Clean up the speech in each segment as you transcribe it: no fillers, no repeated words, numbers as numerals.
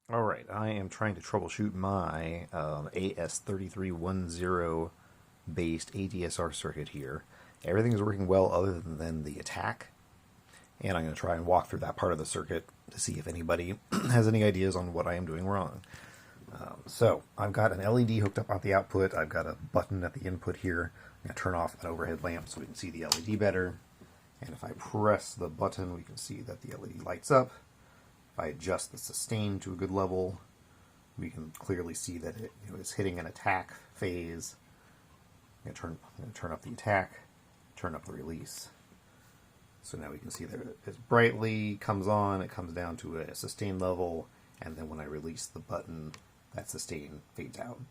Alright, I am trying to troubleshoot my AS3310 based ADSR circuit here. Everything is working well other than the attack, and I'm going to try and walk through that part of the circuit to see if anybody has any ideas on what I am doing wrong. So, I've got an LED hooked up at the output, I've got a button at the input here. I'm going to turn off an overhead lamp so we can see the LED better, and if I press the button we can see that the LED lights up. If I adjust the sustain to a good level, we can clearly see that it is hitting an attack phase. I'm going to turn up the attack, turn up the release. So now we can see that it brightly comes on, it comes down to a sustain level, and then when I release the button, that sustain fades out.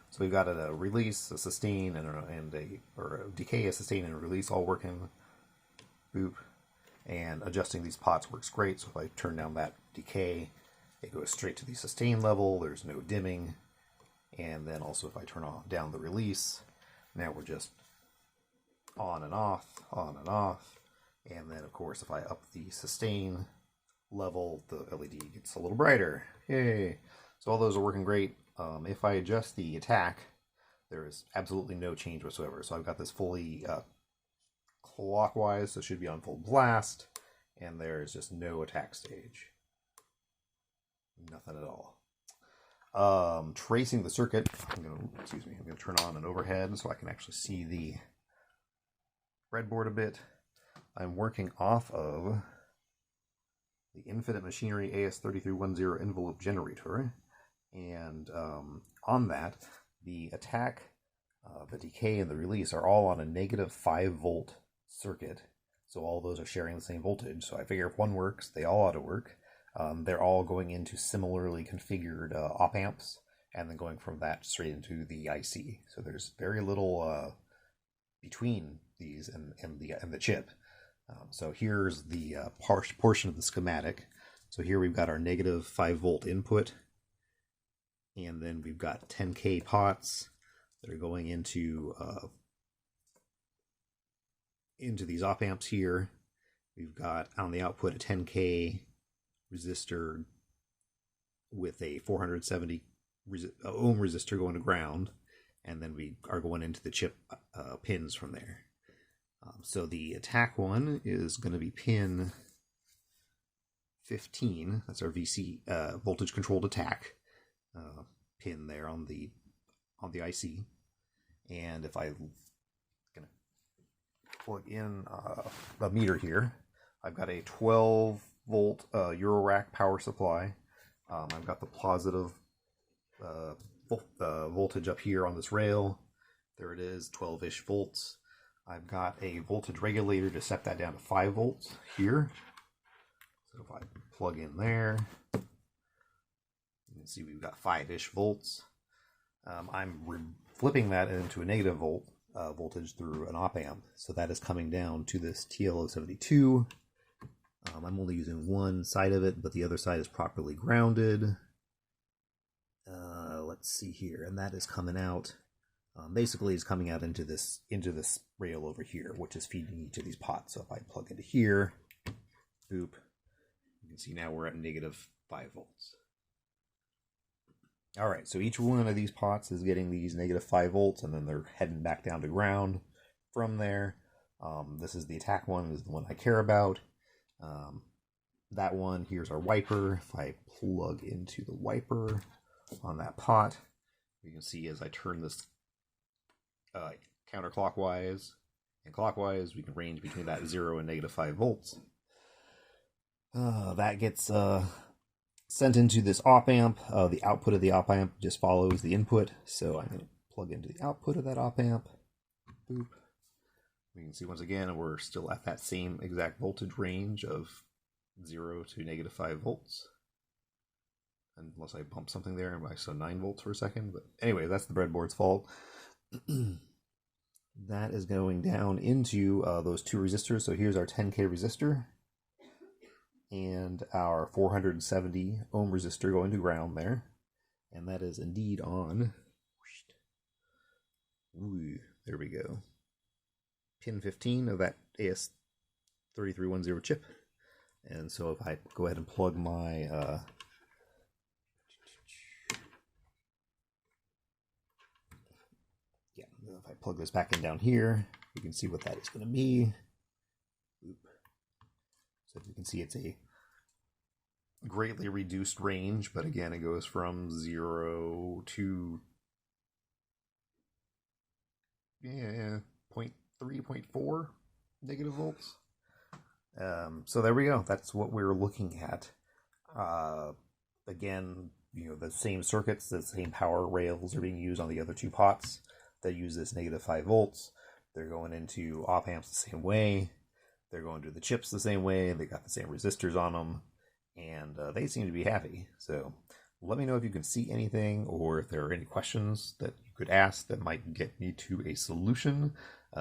So we've got a release, a sustain, and a decay, a sustain, and a release all working. Boop. And adjusting these pots works great. So if I turn down that decay, it goes straight to the sustain level. There's no dimming. And then also if I turn down the release, now we're just on and off, on and off. And then of course if I up the sustain level, the LED gets a little brighter. Yay! So all those are working great. If I adjust the attack, there is absolutely no change whatsoever. So I've got this fully clockwise, so it should be on full blast, and there's just no attack stage. Nothing at all. Tracing the circuit, I'm going to turn on an overhead so I can actually see the breadboard a bit. I'm working off of the Infinite Machinery AS3310 envelope generator, and on that, the attack, the decay, and the release are all on a negative 5-volt circuit. So all those are sharing the same voltage. So I figure if one works, they all ought to work. They're all going into similarly configured op amps, and then going from that straight into the IC. So there's very little between these and the chip. So here's the portion of the schematic. So here we've got our negative 5-volt input, and then we've got 10K pots that are going into these op amps here. We've got on the output a 10K resistor with a 470 ohm resistor going to ground, and then we are going into the chip pins from there. So the attack one is going to be pin 15. That's our VC voltage controlled attack pin there on the IC. And if I plug in a meter here, I've got a 12-volt Eurorack power supply. I've got the positive voltage up here on this rail. There it is, 12-ish volts. I've got a voltage regulator to set that down to 5 volts here. So if I plug in there, you can see we've got 5-ish volts. I'm flipping that into a negative voltage through an op amp, so that is coming down to this TL072. I'm only using one side of it, but the other side is properly grounded. Let's see here, and that is coming out. Basically, it's coming out into this rail over here, which is feeding each of these pots. So if I plug into here, boop, you can see now we're at negative 5 volts. All right, so each one of these pots is getting these negative 5 volts, and then they're heading back down to ground from there. This is the attack one, is the one I care about. That one, here's our wiper. If I plug into the wiper on that pot, you can see as I turn this counterclockwise and clockwise, we can range between that 0 and negative 5 volts. That gets sent into this op amp. The output of the op amp just follows the input, so I'm going to plug into the output of that op amp. Boop. We can see once again we're still at that same exact voltage range of 0 to negative 5 volts. Unless I bump something there, and I saw 9 volts for a second. But anyway, that's the breadboard's fault. That is going down into those two resistors. So here's our 10K resistor and our 470 ohm resistor going to ground there. And that is indeed on. Ooh, there we go. Pin 15 of that AS3310 chip. And so if I go ahead and plug my plug this back in down here. You can see what that is going to be. So you can see it's a greatly reduced range, but again, it goes from 0 to 0.3, 0.4 negative volts. So there we go. That's what we're looking at. Again, the same circuits, the same power rails are being used on the other two pots that use this negative 5 volts. They're going into op amps the same way. They're going to the chips the same way. They got the same resistors on them, and they seem to be happy. So let me know if you can see anything, or if there are any questions that you could ask that might get me to a solution.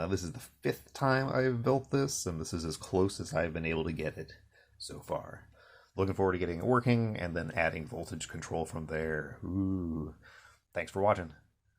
This is the 5th time I've built this, and this is as close as I've been able to get it so far. Looking forward to getting it working, and then adding voltage control from there. Ooh. Thanks for watching.